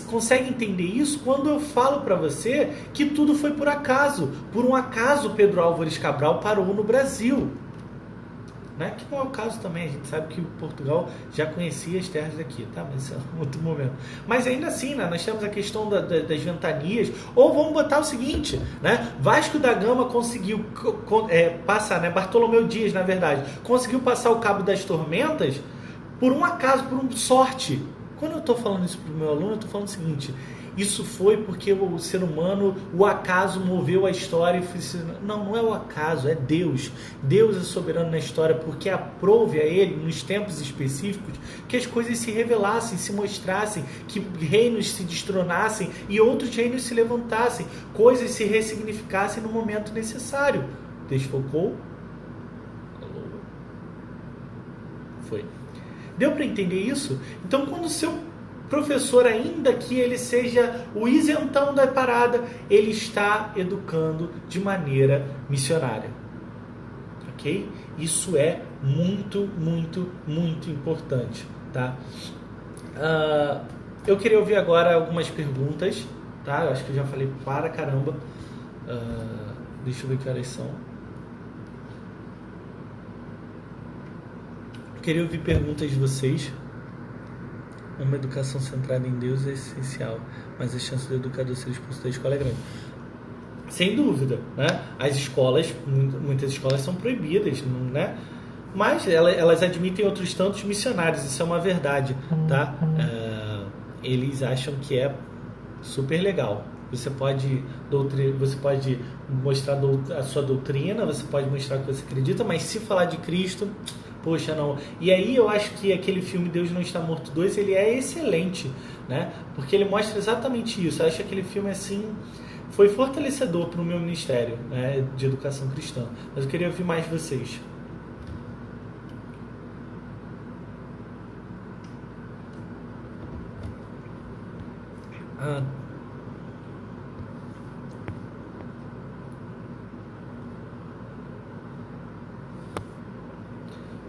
consegue entender isso quando eu falo para você que tudo foi por acaso. Por um acaso, Pedro Álvares Cabral parou no Brasil. Né? Que não é o caso também, a gente sabe que Portugal já conhecia as terras daqui, tá? Mas isso é um outro momento. Mas ainda assim, né? Nós temos a questão das ventanias. Ou vamos botar o seguinte, né? Vasco da Gama conseguiu passar, né? Bartolomeu Dias, na verdade, conseguiu passar o Cabo das Tormentas por um acaso, por uma sorte. Quando eu estou falando isso para o meu aluno, eu estou falando o seguinte: isso foi porque o ser humano, o acaso moveu a história e não é o acaso, é Deus. Deus é soberano na história porque aprove a Ele, nos tempos específicos, que as coisas se revelassem, se mostrassem, que reinos se destronassem e outros reinos se levantassem, coisas se ressignificassem no momento necessário. Desfocou? Foi. Deu para entender isso? Então, quando o seu professor, ainda que ele seja o isentão da parada, ele está educando de maneira missionária. Ok? Isso é muito, muito, muito importante. Tá? Eu queria ouvir agora algumas perguntas. Tá? Eu acho que eu já falei para caramba. Deixa eu ver que horas são. Queria ouvir perguntas de vocês. Uma educação centrada em Deus é essencial, mas a chance do educador ser expulso da escola é grande. Sem dúvida, né? As escolas, muitas escolas são proibidas, né? Mas elas admitem outros tantos missionários, isso é uma verdade, tá? Eles acham que é super legal. Você pode mostrar a sua doutrina, você pode mostrar o que você acredita, mas se falar de Cristo, poxa, não. E aí eu acho que aquele filme Deus Não Está Morto 2, ele é excelente, né? Porque ele mostra exatamente isso. Eu acho que aquele filme, assim, foi fortalecedor para o meu ministério, né, de educação cristã. Mas eu queria ouvir mais de vocês.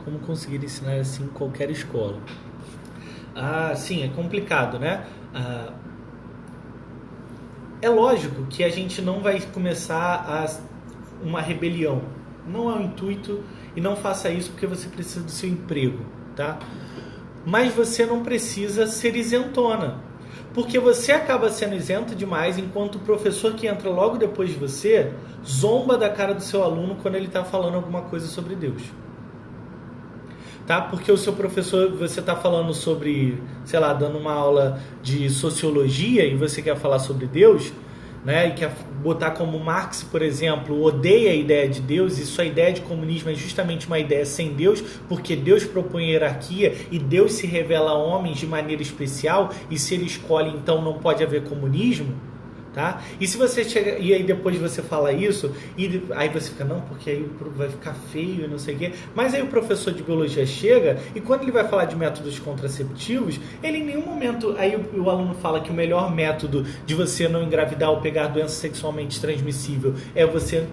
Como conseguir ensinar assim em qualquer escola? Sim, é complicado, né? É lógico que a gente não vai começar uma rebelião. Não é o intuito, e não faça isso porque você precisa do seu emprego, tá? Mas você não precisa ser isentona. Porque você acaba sendo isento demais, enquanto o professor que entra logo depois de você zomba da cara do seu aluno quando ele está falando alguma coisa sobre Deus. Tá? Porque o seu professor, você está falando sobre, sei lá, dando uma aula de sociologia e você quer falar sobre Deus, né? E quer botar como Marx, por exemplo, odeia a ideia de Deus, e sua ideia de comunismo é justamente uma ideia sem Deus, porque Deus propõe hierarquia e Deus se revela a homens de maneira especial, e se ele escolhe, então não pode haver comunismo. Tá? E se você chega e aí depois você fala isso e aí você fica, não, porque aí vai ficar feio e não sei o quê, mas aí o professor de biologia chega e quando ele vai falar de métodos contraceptivos, ele em nenhum momento, aí o aluno fala que o melhor método de você não engravidar ou pegar doença sexualmente transmissível é você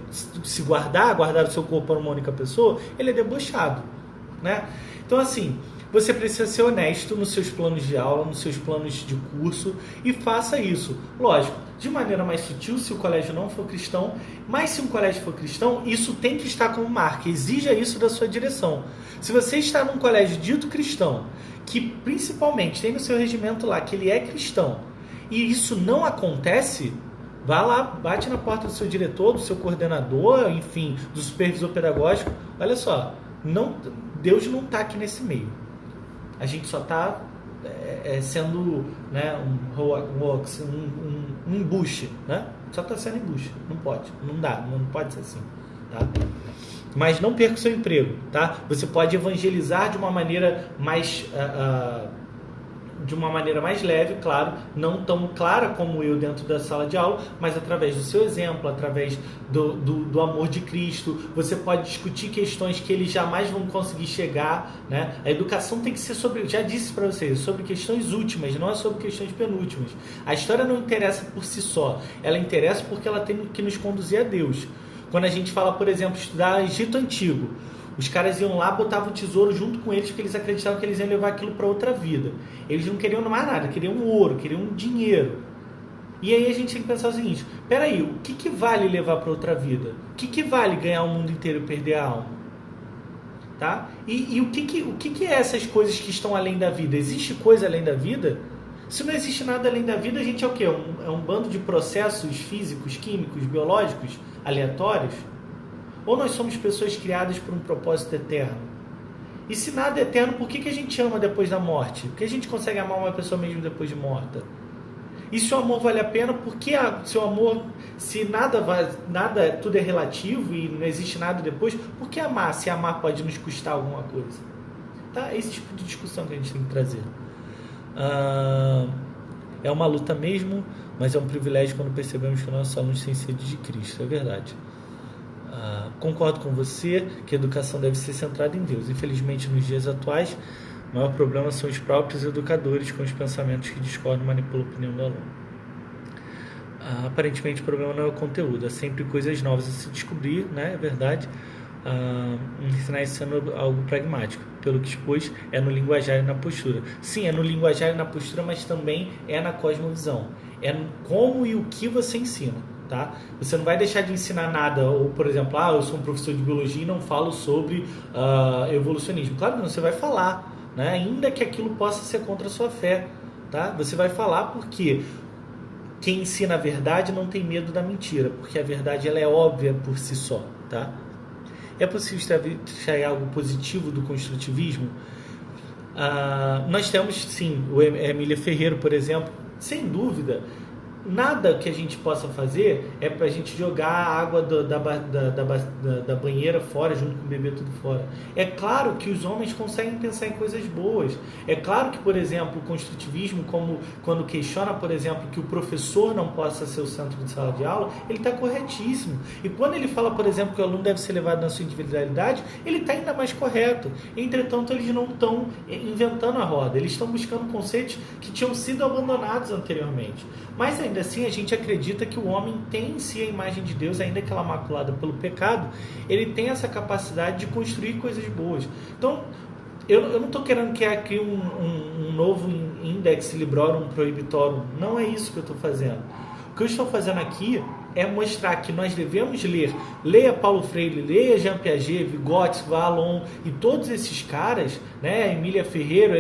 se guardar o seu corpo para uma única pessoa, ele é debochado, né? Então assim, você precisa ser honesto nos seus planos de aula, nos seus planos de curso, e faça isso. Lógico, de maneira mais sutil, se o colégio não for cristão, mas se um colégio for cristão, isso tem que estar como marca, exija isso da sua direção. Se você está num colégio dito cristão, que principalmente tem no seu regimento lá que ele é cristão, e isso não acontece, vá lá, bate na porta do seu diretor, do seu coordenador, enfim, do supervisor pedagógico. Olha só, Deus não está aqui nesse meio. A gente só está sendo, né, um embuste, né? Só está sendo embuste. Não pode, não dá, não pode ser assim, tá? Mas não perca o seu emprego, tá? Você pode evangelizar de uma maneira mais leve, claro, não tão clara como eu dentro da sala de aula, mas através do seu exemplo, através do amor de Cristo. Você pode discutir questões que eles jamais vão conseguir chegar, né? A educação tem que ser sobre, já disse para vocês, sobre questões últimas, não é sobre questões penúltimas. A história não interessa por si só, ela interessa porque ela tem que nos conduzir a Deus. Quando a gente fala, por exemplo, estudar Egito Antigo, os caras iam lá, botavam o tesouro junto com eles, porque eles acreditavam que eles iam levar aquilo para outra vida. Eles não queriam mais nada, queriam ouro, queriam dinheiro. E aí a gente tem que pensar o seguinte, peraí, o que vale levar para outra vida? O que vale ganhar o mundo inteiro e perder a alma? Tá? E o que é essas coisas que estão além da vida? Existe coisa além da vida? Se não existe nada além da vida, a gente é o quê? É um bando de processos físicos, químicos, biológicos, aleatórios? Ou nós somos pessoas criadas por um propósito eterno? E se nada é eterno, por que a gente ama depois da morte? Por que a gente consegue amar uma pessoa mesmo depois de morta? E se o amor vale a pena, por que se o amor, se tudo é relativo e não existe nada depois, por que amar? Se amar pode nos custar alguma coisa? Tá? Esse tipo de discussão que a gente tem que trazer. É uma luta mesmo, mas é um privilégio quando percebemos que nossos alunos têm sede de Cristo. É verdade. Concordo com você que a educação deve ser centrada em Deus. Infelizmente, nos dias atuais, o maior problema são os próprios educadores com os pensamentos que discordam e manipulam a opinião do aluno. Aparentemente, o problema não é o conteúdo, é sempre coisas novas a se descobrir, né? É verdade. Ensinar isso sendo algo pragmático, pelo que expôs, é no linguajar e na postura. Sim, é no linguajar e na postura, mas também é na cosmovisão. É como e o que você ensina. Tá? Você não vai deixar de ensinar nada, ou por exemplo, eu sou um professor de biologia e não falo sobre evolucionismo. Claro que não, você vai falar, né? Ainda que aquilo possa ser contra a sua fé, tá? Você vai falar porque quem ensina a verdade não tem medo da mentira, porque a verdade ela é óbvia por si só, tá? É possível extrair algo positivo do construtivismo? Nós temos, sim, o Emília Ferreira, por exemplo, sem dúvida. nada que a gente possa fazer é para a gente jogar a água da banheira fora, junto com o bebê tudo fora. É claro que os homens conseguem pensar em coisas boas. É claro que, por exemplo, o construtivismo, como quando questiona, por exemplo, que o professor não possa ser o centro de sala de aula, ele está corretíssimo. E quando ele fala, por exemplo, que o aluno deve ser levado na sua individualidade, ele está ainda mais correto. Entretanto, eles não estão inventando a roda, eles estão buscando conceitos que tinham sido abandonados anteriormente. Mas ainda assim a gente acredita que o homem tem em si a imagem de Deus, ainda que ela é maculada pelo pecado, ele tem essa capacidade de construir coisas boas. Então, eu não estou querendo criar aqui um novo index librorum prohibitorum, não é isso que eu estou fazendo. O que eu estou fazendo aqui é mostrar que nós devemos leia Paulo Freire, leia Jean Piaget, Vygotsky, Vallon e todos esses caras, né, Emília Ferreira,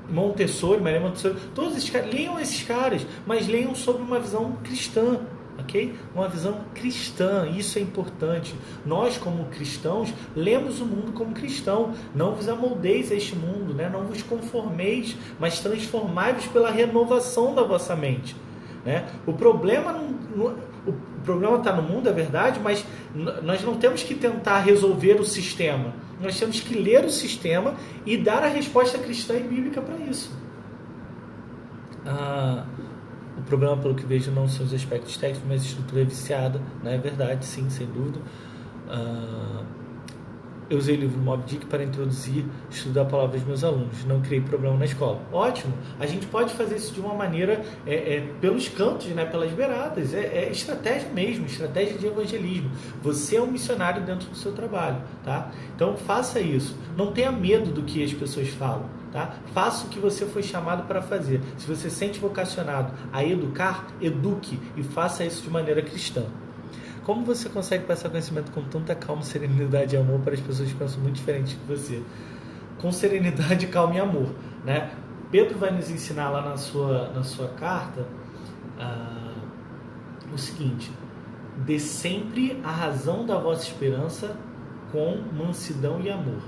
Montessori, Maria Montessori, todos esses caras, leiam esses caras, mas leiam sobre uma visão cristã, ok? Uma visão cristã, isso é importante. Nós, como cristãos, lemos o mundo como cristão. Não vos amoldeis a este mundo, né? Não vos conformeis, mas transformai-vos pela renovação da vossa mente. Né? O problema está no mundo, é verdade, mas nós não temos que tentar resolver o sistema. Nós temos que ler o sistema e dar a resposta cristã e bíblica para isso. O problema, pelo que vejo, não são os aspectos técnicos, mas a estrutura é viciada. Não é verdade, sim, sem dúvida. Eu usei o livro Moby Dick para introduzir o estudo da palavra dos meus alunos. Não criei problema na escola. Ótimo. A gente pode fazer isso de uma maneira pelos cantos, né, pelas beiradas. É estratégia mesmo, estratégia de evangelismo. Você é um missionário dentro do seu trabalho. Tá? Então faça isso. Não tenha medo do que as pessoas falam. Tá? Faça o que você foi chamado para fazer. Se você se sente vocacionado a educar, eduque e faça isso de maneira cristã. Como você consegue passar conhecimento com tanta calma, serenidade e amor para as pessoas que pensam muito diferente de você? Com serenidade, calma e amor. Né? Pedro vai nos ensinar lá na sua carta o seguinte: dê sempre a razão da vossa esperança com mansidão e amor.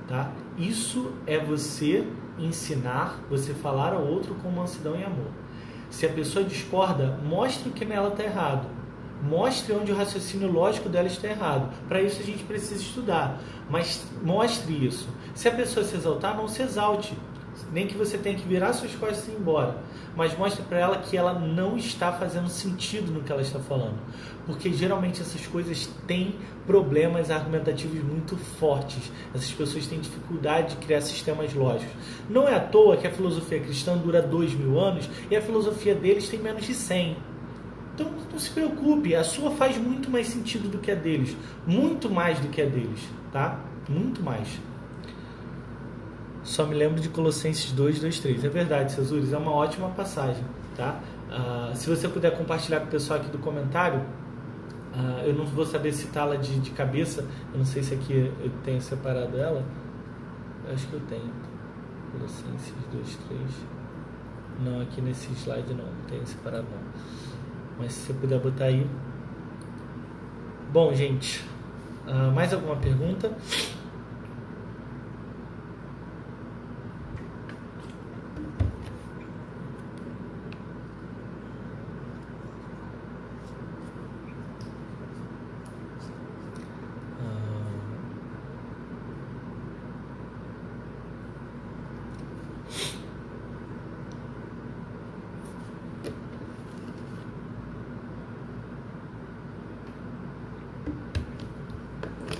Tá? Isso é você ensinar, você falar ao outro com mansidão e amor. Se a pessoa discorda, mostre o que nela está errado. Mostre onde o raciocínio lógico dela está errado. Para isso a gente precisa estudar. Mas mostre isso. Se a pessoa se exaltar, não se exalte. Nem que você tenha que virar suas costas e ir embora. Mas mostre para ela que ela não está fazendo sentido no que ela está falando. Porque geralmente essas coisas têm problemas argumentativos muito fortes. Essas pessoas têm dificuldade de criar sistemas lógicos. Não é à toa que a filosofia cristã dura 2000 anos e a filosofia deles tem menos de 100. Então não se preocupe, a sua faz muito mais sentido do que a deles. Muito mais do que a deles, tá? Muito mais. Só me lembro de Colossenses 2, 2, 3. É verdade, Cesures, é uma ótima passagem, tá? Se você puder compartilhar com o pessoal aqui do comentário, eu não vou saber citá-la de cabeça, eu não sei se aqui eu tenho separado ela. Eu acho que eu tenho. Colossenses 2, 3. Não, aqui nesse slide não tenho separado não. Mas se você puder botar aí. Bom, gente, mais alguma pergunta?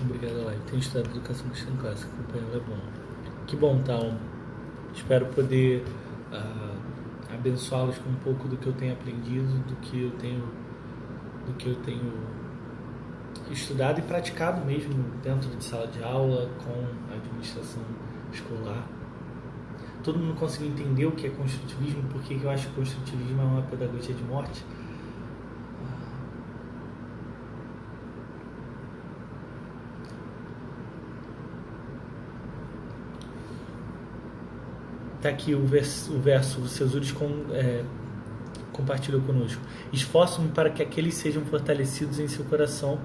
Obrigado, Live. Tenho estudado educação cristã clássica, acompanhando é bom. Que bom, Tal. Espero poder abençoá-los com um pouco do que eu tenho aprendido, do que eu tenho estudado e praticado mesmo dentro de sala de aula, com a administração escolar. Todo mundo conseguiu entender o que é construtivismo, porque eu acho que construtivismo é uma pedagogia de morte. Está aqui o verso, o Cesures compartilhou conosco. Esforço-me para que aqueles sejam fortalecidos em seu coração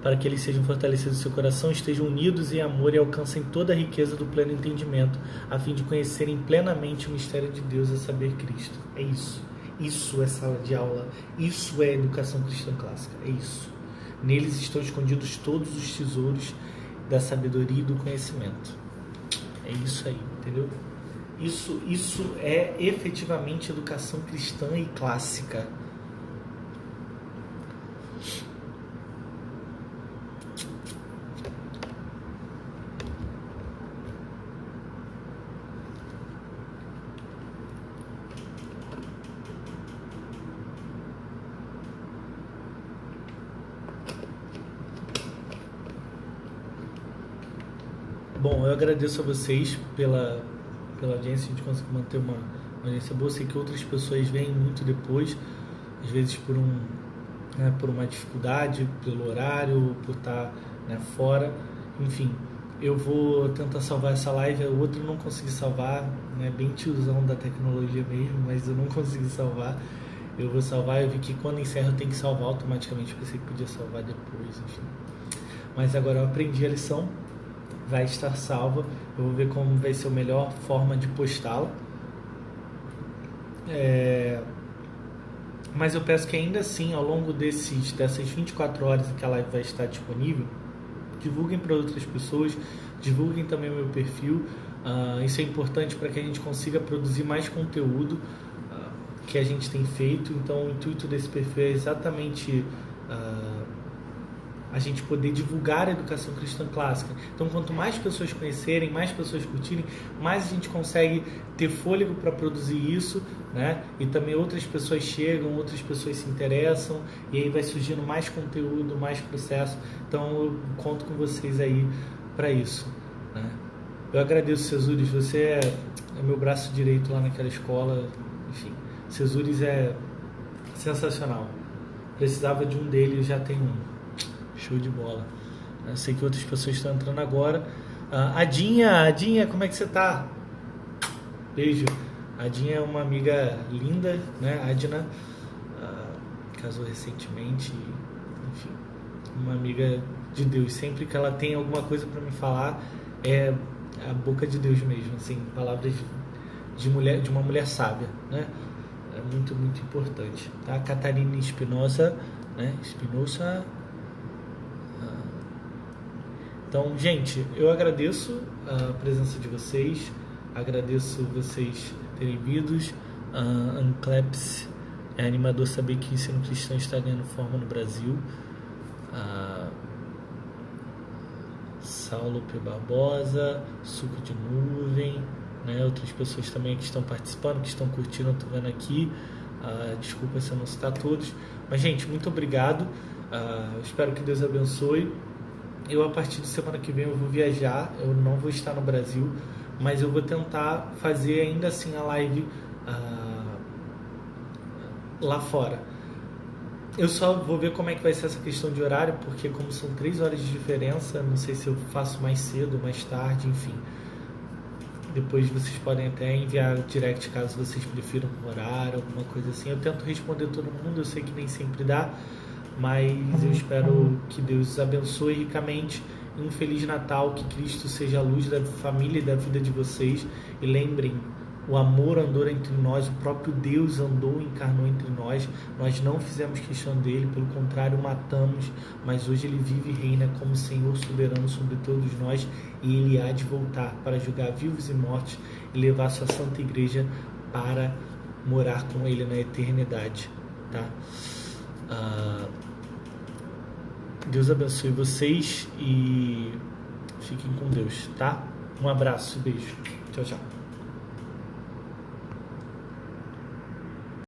para que eles sejam fortalecidos no seu coração, estejam unidos em amor e alcancem toda a riqueza do pleno entendimento, a fim de conhecerem plenamente o mistério de Deus, a saber, Cristo. É isso. Isso é sala de aula. Isso é educação cristã clássica. É isso. Neles estão escondidos todos os tesouros da sabedoria e do conhecimento. É isso aí, entendeu? Isso é efetivamente educação cristã e clássica. Bom, eu agradeço a vocês pela audiência. A gente conseguiu manter uma audiência boa. Sei que outras pessoas vêm muito depois, às vezes por uma dificuldade, pelo horário, por estar fora. Enfim, eu vou tentar salvar essa live. A outra eu não consegui salvar, bem tiozão da tecnologia mesmo, mas eu não consegui salvar. Eu vou salvar. Eu vi que quando encerra eu tenho que salvar automaticamente. Pensei que podia salvar depois, enfim. Mas agora eu aprendi a lição. Vai estar salva. Eu vou ver como vai ser a melhor forma de postá-la. Mas eu peço que ainda assim, ao longo dessas 24 horas em que a live vai estar disponível, divulguem para outras pessoas, divulguem também o meu perfil. Isso é importante para que a gente consiga produzir mais conteúdo que a gente tem feito. Então o intuito desse perfil é exatamente a gente poder divulgar a educação cristã clássica. Então, quanto mais pessoas conhecerem, mais pessoas curtirem, mais a gente consegue ter fôlego para produzir isso, E também outras pessoas chegam, outras pessoas se interessam, e aí vai surgindo mais conteúdo, mais processo. Então, eu conto com vocês aí para isso, Eu agradeço, Cesures, você é meu braço direito lá naquela escola. Enfim, Cesures é sensacional. Precisava de um dele, já tem um. Show de bola. Eu sei que outras pessoas estão entrando agora. Adinha, como é que você tá? Beijo. Adinha é uma amiga linda, Adina casou recentemente, enfim, uma amiga de Deus. Sempre que ela tem alguma coisa para me falar, é a boca de Deus mesmo, assim, palavras de uma mulher sábia, É muito, muito importante, tá? Catarina Espinosa, Espinosa. Então, gente, eu agradeço a presença de vocês, agradeço vocês terem vindo. Ancleps é animador saber que ensino cristão está ganhando forma no Brasil. Saulo P. Barbosa, Suco de Nuvem, outras pessoas também que estão participando, que estão curtindo, eu estou vendo aqui. Desculpa se eu não citar todos. Mas, gente, muito obrigado. Espero que Deus abençoe. Eu, a partir de semana que vem, eu vou viajar. Eu não vou estar no Brasil, mas eu vou tentar fazer ainda assim a live lá fora. Eu só vou ver como é que vai ser essa questão de horário, porque como são 3 horas de diferença, não sei se eu faço mais cedo, mais tarde, enfim. Depois vocês podem até enviar direct caso vocês prefiram um horário, alguma coisa assim. Eu tento responder todo mundo, eu sei que nem sempre dá, mas eu espero que Deus abençoe ricamente. Um Feliz Natal, que Cristo seja a luz da família e da vida de vocês. E lembrem, o amor andou entre nós, o próprio Deus andou e encarnou entre nós. Nós não fizemos questão dele, pelo contrário, o matamos, mas hoje ele vive e reina como Senhor soberano sobre todos nós, e ele há de voltar para julgar vivos e mortos e levar sua santa igreja para morar com ele na eternidade, tá? Deus abençoe vocês e fiquem com Deus, tá? Um abraço e beijo. Tchau, tchau.